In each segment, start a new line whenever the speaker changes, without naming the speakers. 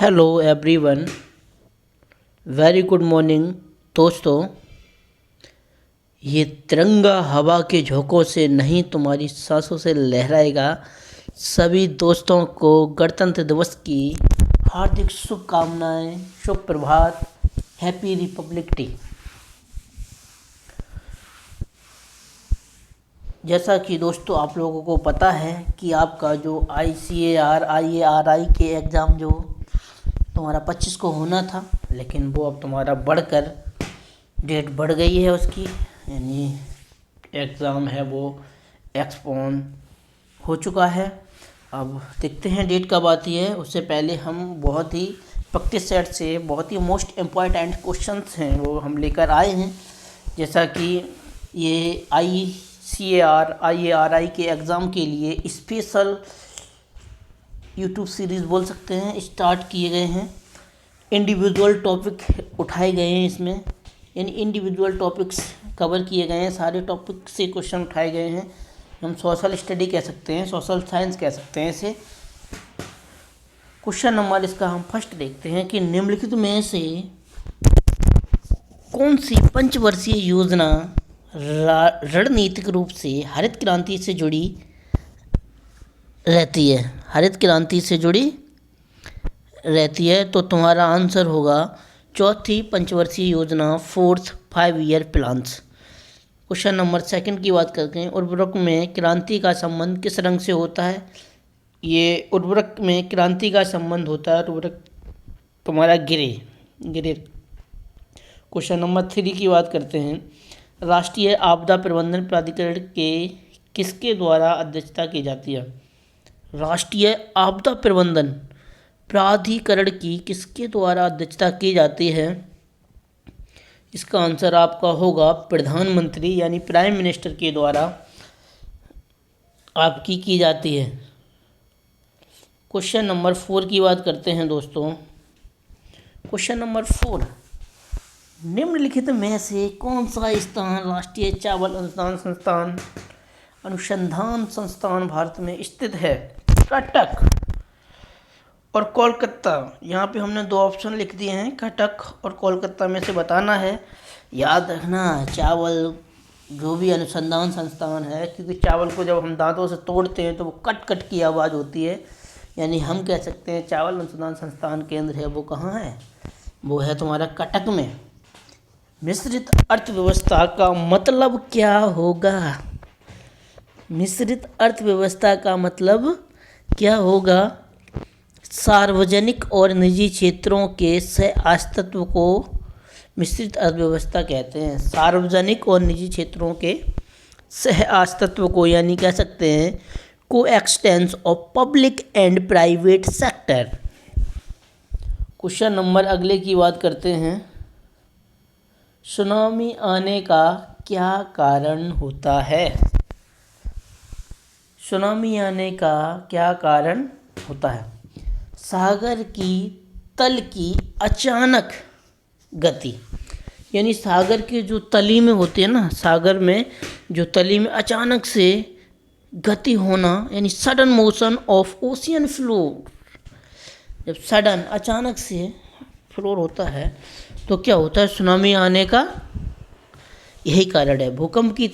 Hello everyone, very good morning दोस्तों। ये तिरंगा हवा के झोंकों से नहीं तुम्हारी सांसों से लहराएगा। सभी दोस्तों को गणतंत्र दिवस की हार्दिक शुभकामनाएं। शुभ प्रभात, हैप्पी रिपब्लिक डे। जैसा कि दोस्तों आप लोगों को पता है कि आपका जो ICAR IARI के एग्ज़ाम जो तुम्हारा 25 को होना था, लेकिन वो अब तुम्हारा बढ़कर डेट बढ़ गई है उसकी, यानी एग्ज़ाम है वो एक्सपोन हो चुका है। अब देखते हैं डेट कब आती है। उससे पहले हम बहुत ही प्रैक्टिस सेट से बहुत ही मोस्ट इम्पॉर्टेंट क्वेश्चंस हैं वो हम लेकर आए हैं। जैसा कि ये ICAR IARI के एग्ज़ाम के लिए स्पेशल यूट्यूब सीरीज़ बोल सकते हैं, स्टार्ट किए गए हैं। इंडिविजुअल टॉपिक उठाए गए हैं इसमें, यानी इंडिविजुअल टॉपिक्स कवर किए गए हैं। सारे टॉपिक से क्वेश्चन उठाए गए हैं। हम सोशल स्टडी कह सकते हैं, सोशल साइंस कह सकते हैं इसे। क्वेश्चन नंबर इसका हम फर्स्ट देखते हैं कि निम्नलिखित में से कौन सी पंचवर्षीय योजना रणनीतिक रूप से हरित क्रांति से जुड़ी रहती है। हरित क्रांति से जुड़ी रहती है, तो तुम्हारा आंसर होगा चौथी पंचवर्षीय योजना, fourth 5 year plans. Question number second की बात करते हैं। उर्वरक में क्रांति का संबंध किस रंग से होता है। ये उर्वरक में क्रांति का संबंध होता है उर्वरक तुम्हारा ग्रे। क्वेश्चन नंबर 3 की बात करते हैं। राष्ट्रीय आपदा प्रबंधन प्राधिकरण के किसके द्वारा अध्यक्षता की जाती है। राष्ट्रीय आपदा प्रबंधन प्राधिकरण की किसके द्वारा अध्यक्षता की जाती है। इसका आंसर आपका होगा प्रधानमंत्री यानी प्राइम मिनिस्टर के द्वारा आपकी की जाती है। क्वेश्चन नंबर 4 की बात करते हैं दोस्तों। क्वेश्चन नंबर 4, निम्नलिखित में से कौन सा स्थान राष्ट्रीय चावल अनुसंधान संस्थान भारत में स्थित है। कटक और कोलकाता। यहाँ पे हमने 2 ऑप्शन लिख दिए हैं, कटक और कोलकाता में से बताना है। याद रखना, चावल जो भी अनुसंधान संस्थान है, क्योंकि चावल को जब हम दांतों से तोड़ते हैं तो वो कट कट की आवाज़ होती है, यानी हम कह सकते हैं चावल अनुसंधान संस्थान केंद्र है वो कहाँ है, वो है तुम्हारा कटक में। मिश्रित अर्थव्यवस्था का मतलब क्या होगा। मिश्रित अर्थव्यवस्था का मतलब क्या होगा। सार्वजनिक और निजी क्षेत्रों के सह अस्तित्व को मिश्रित अर्थव्यवस्था कहते हैं। सार्वजनिक और निजी क्षेत्रों के सह अस्तित्व को, यानी कह सकते हैं coexistence of public and private sector. Question number अगले की बात करते हैं। सुनामी आने का क्या कारण होता है। सुनामी आने का क्या कारण होता है। सागर की तल की अचानक गति, यानी सागर के जो तली में होती है ना, सागर में जो तली में अचानक से गति होना, यानी sudden motion of ocean floor. जब सडन अचानक से फ्लोर होता है तो क्या होता है, सुनामी आने का यही कारण है। भूकंप की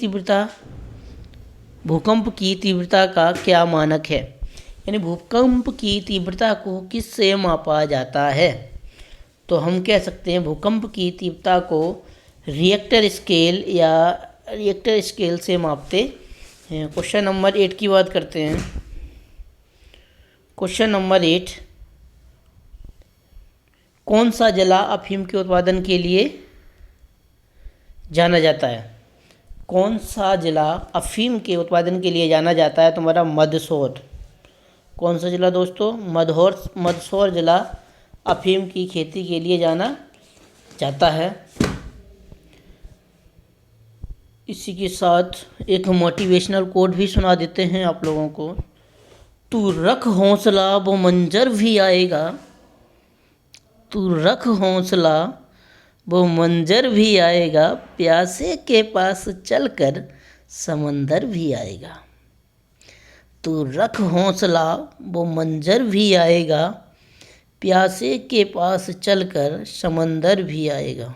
तीव्रता का क्या मानक है, यानी भूकंप की तीव्रता को किससे मापा जाता है। तो हम कह सकते हैं भूकंप की तीव्रता को रिएक्टर स्केल से मापते हैं। क्वेश्चन नंबर 8 की बात करते हैं। क्वेश्चन नंबर 8, कौन सा जिला अफीम के उत्पादन के लिए जाना जाता है। कौन सा जिला अफीम के उत्पादन के लिए जाना जाता है, तुम्हारा मंदसौर। कौन सा जिला दोस्तों, मंदसौर जिला अफीम की खेती के लिए जाना जाता है। इसी के साथ एक मोटिवेशनल कोट भी सुना देते हैं आप लोगों को। तू रख हौसला वो मंजर भी आएगा। तू रख हौसला वो मंजर भी आएगा, प्यासे के पास चलकर समंदर भी आएगा। तू रख हौसला वो मंजर भी आएगा, प्यासे के पास चलकर समंदर भी आएगा।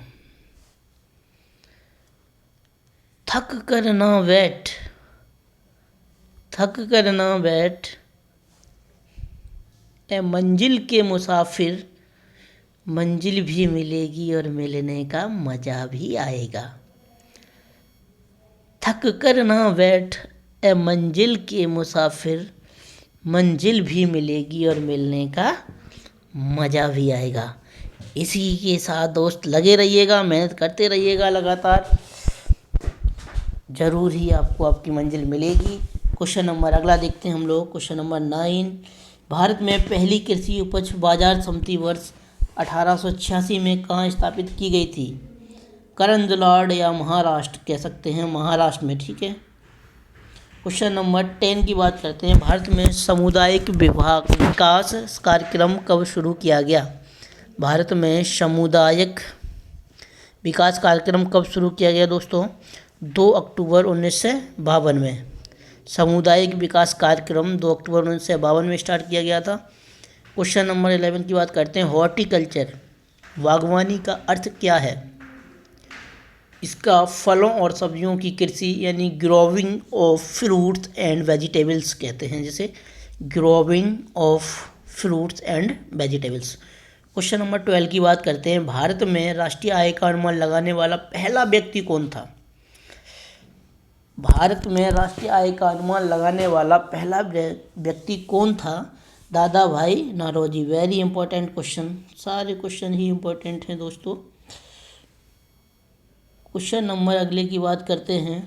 थक कर ना बैठ, थक कर ना बैठ ए मंजिल के मुसाफिर, मंजिल भी मिलेगी और मिलने का मज़ा भी आएगा। थक कर ना बैठ ए मंजिल के मुसाफिर, मंजिल भी मिलेगी और मिलने का मज़ा भी आएगा। इसी के साथ दोस्त लगे रहिएगा, मेहनत करते रहिएगा लगातार, ज़रूर ही आपको आपकी मंजिल मिलेगी। क्वेश्चन नंबर अगला देखते हैं हम लोग। क्वेश्चन नंबर 9, भारत में पहली कृषि उपज बाजार समिति वर्ष 1886 में कहाँ स्थापित की गई थी? करंदलाड़ या महाराष्ट्र कह सकते हैं, महाराष्ट्र में, ठीक है। क्वेश्चन नंबर 10 की बात करते हैं। भारत में सामुदायिक विकास कार्यक्रम कब शुरू किया गया? भारत में सामुदायिक विकास कार्यक्रम कब शुरू किया गया दोस्तों? 2 अक्टूबर 1952 में। सामुदायिक विकास कार्यक्रम 2 अक्टूबर 1952 में स्टार्ट किया गया था। क्वेश्चन नंबर 11 की बात करते हैं। हॉर्टिकल्चर, बागवानी का अर्थ क्या है? इसका फलों और सब्जियों की कृषि यानी growing of fruits and vegetables कहते हैं, जैसे growing of fruits and vegetables. Question number 12 की बात करते हैं। भारत में राष्ट्रीय आय का अनुमान लगाने वाला पहला व्यक्ति कौन था? भारत में राष्ट्रीय आय का अनुमान लगाने वाला पहला व्यक्ति कौन था? दादा भाई नौरोजी। वेरी इंपॉर्टेंट क्वेश्चन, सारे क्वेश्चन ही इंपॉर्टेंट हैं दोस्तों। क्वेश्चन नंबर अगले की बात करते हैं।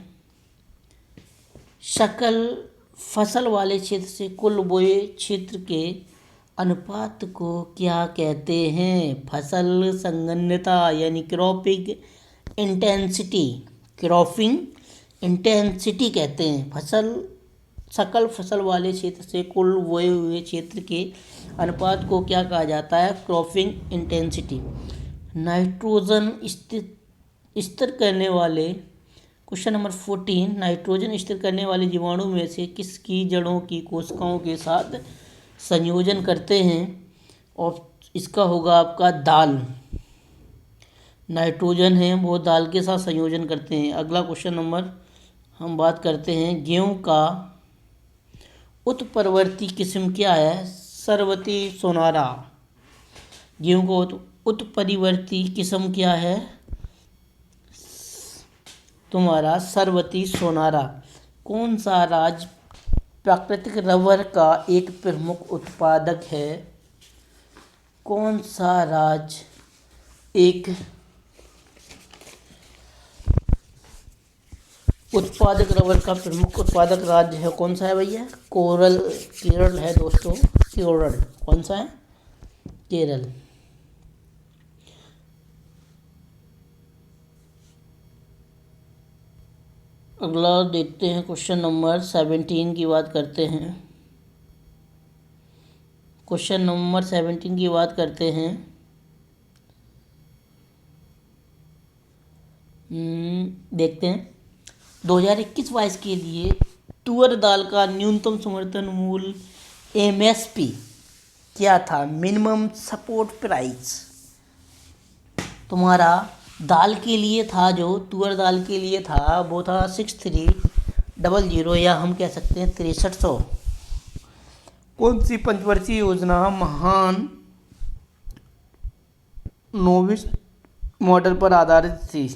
सकल फसल वाले क्षेत्र से कुल बोए क्षेत्र के अनुपात को क्या कहते हैं? फसल संघनता यानी क्रॉपिंग इंटेंसिटी, क्रॉपिंग इंटेंसिटी कहते हैं। सकल फसल वाले क्षेत्र से कुल बोए हुए क्षेत्र के अनुपात को क्या कहा जाता है? Cropping intensity. नाइट्रोजन स्थिर करने वाले, क्वेश्चन नंबर 14, नाइट्रोजन स्थिर करने वाले जीवाणु में से किसकी जड़ों की कोशिकाओं के साथ संयोजन करते हैं? और इसका होगा आपका दाल। नाइट्रोजन है वो दाल के साथ संयोजन करते हैं। अगला क्वेश्चन नंबर हम बात करते हैं। गेहूं का उत्परिवर्ती किस्म क्या है? सरवती सोनारा। गेहूं का उत्परिवर्ती किस्म क्या है? तुम्हारा सरवती सोनारा। कौन सा राज्य प्राकृतिक रबर का एक प्रमुख उत्पादक है? कौन सा राज्य एक उत्पादक रबर का प्रमुख उत्पादक राज्य है? कौन सा है भैया? केरल है दोस्तों, केरल। कौन सा है? केरल। अगला देखते हैं। क्वेश्चन नंबर 17 की बात करते हैं। क्वेश्चन नंबर 17 की बात करते हैं। देखते हैं 2021-22 के लिए तुअर दाल का न्यूनतम समर्थन मूल्य MSP क्या था? Minimum support price. तुम्हारा दाल के लिए था, जो तुअर दाल के लिए था वो था 6300 या हम कह सकते हैं 6300। कौन सी पंचवर्षीय योजना महान नोविस मॉडल पर आधारित थी?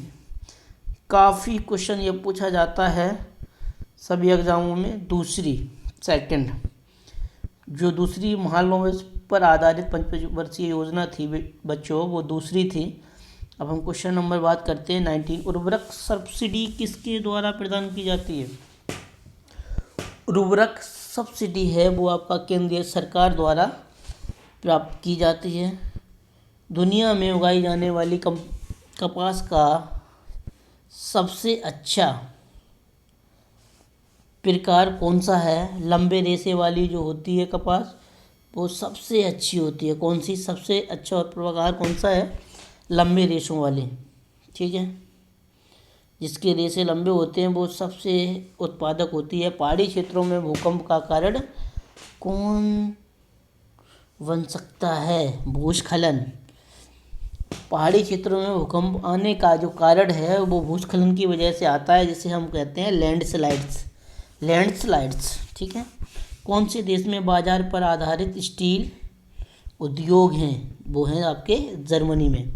काफ़ी क्वेश्चन ये पूछा जाता है सभी एग्जामों में। सेकंड जो दूसरी महान नोविस पर आधारित पंचवर्षीय योजना थी बच्चों, वो दूसरी थी। अब हम क्वेश्चन नंबर बात करते हैं 19। उर्वरक सब्सिडी किसके द्वारा प्रदान की जाती है? उर्वरक सब्सिडी है वो आपका केंद्रीय सरकार द्वारा प्राप्त की जाती है। दुनिया में उगाई जाने वाली कपास का सबसे अच्छा प्रकार कौन सा है? लंबे रेशे वाली जो होती है कपास, वो सबसे अच्छी होती है। कौन सी सबसे अच्छा प्रकार कौन सा है? लंबे रेशों वाले, ठीक है। जिसके रेशे लंबे होते हैं वो सबसे उत्पादक होती है। पहाड़ी क्षेत्रों में भूकंप का कारण कौन बन सकता है भूस्खलन। पहाड़ी क्षेत्रों में भूकंप आने का जो कारण है वो भूस्खलन की वजह से आता है, जिसे हम कहते हैं लैंडस्लाइड्स। ठीक है। कौन से देश में बाजार पर आधारित स्टील उद्योग हैं? वो हैं आपके जर्मनी में।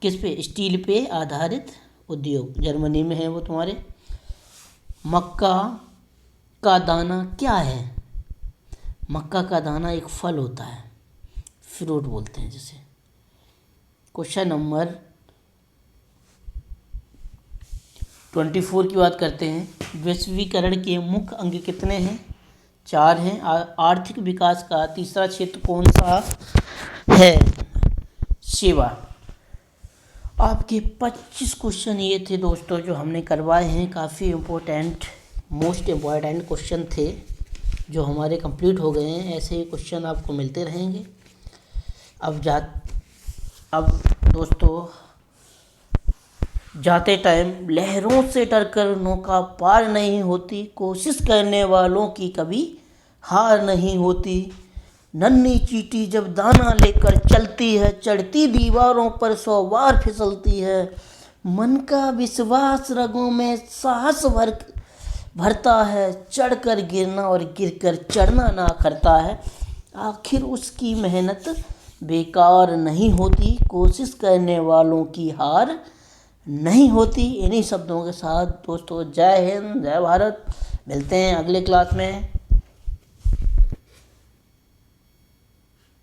किस पे? स्टील पे आधारित उद्योग जर्मनी में है वो तुम्हारे। मक्का का दाना क्या है? मक्का का दाना एक फल होता है, फ्रूट बोलते हैं जिसे। क्वेश्चन नंबर 24 की बात करते हैं। वैश्वीकरण के मुख्य अंग कितने हैं? 4 हैं। आर्थिक विकास का तीसरा क्षेत्र कौन सा है? सेवा। आपके 25 क्वेश्चन ये थे दोस्तों जो हमने करवाए हैं। काफ़ी मोस्ट इम्पोर्टेंट क्वेश्चन थे जो हमारे कंप्लीट हो गए हैं। ऐसे ही क्वेश्चन आपको मिलते रहेंगे। अब दोस्तों जाते टाइम लहरों से डरकर नौका पार नहीं होती, कोशिश करने वालों की कभी हार नहीं होती। नन्ही चींटी जब दाना लेकर चलती है, चढ़ती दीवारों पर 100 बार फिसलती है। मन का विश्वास रगों में साहस भरता है, चढ़कर गिरना और गिरकर चढ़ना ना करता है। आखिर उसकी मेहनत बेकार नहीं होती, कोशिश करने वालों की हार नहीं होती। इन्हीं शब्दों के साथ दोस्तों जय हिंद, जय भारत। मिलते हैं अगले क्लास में।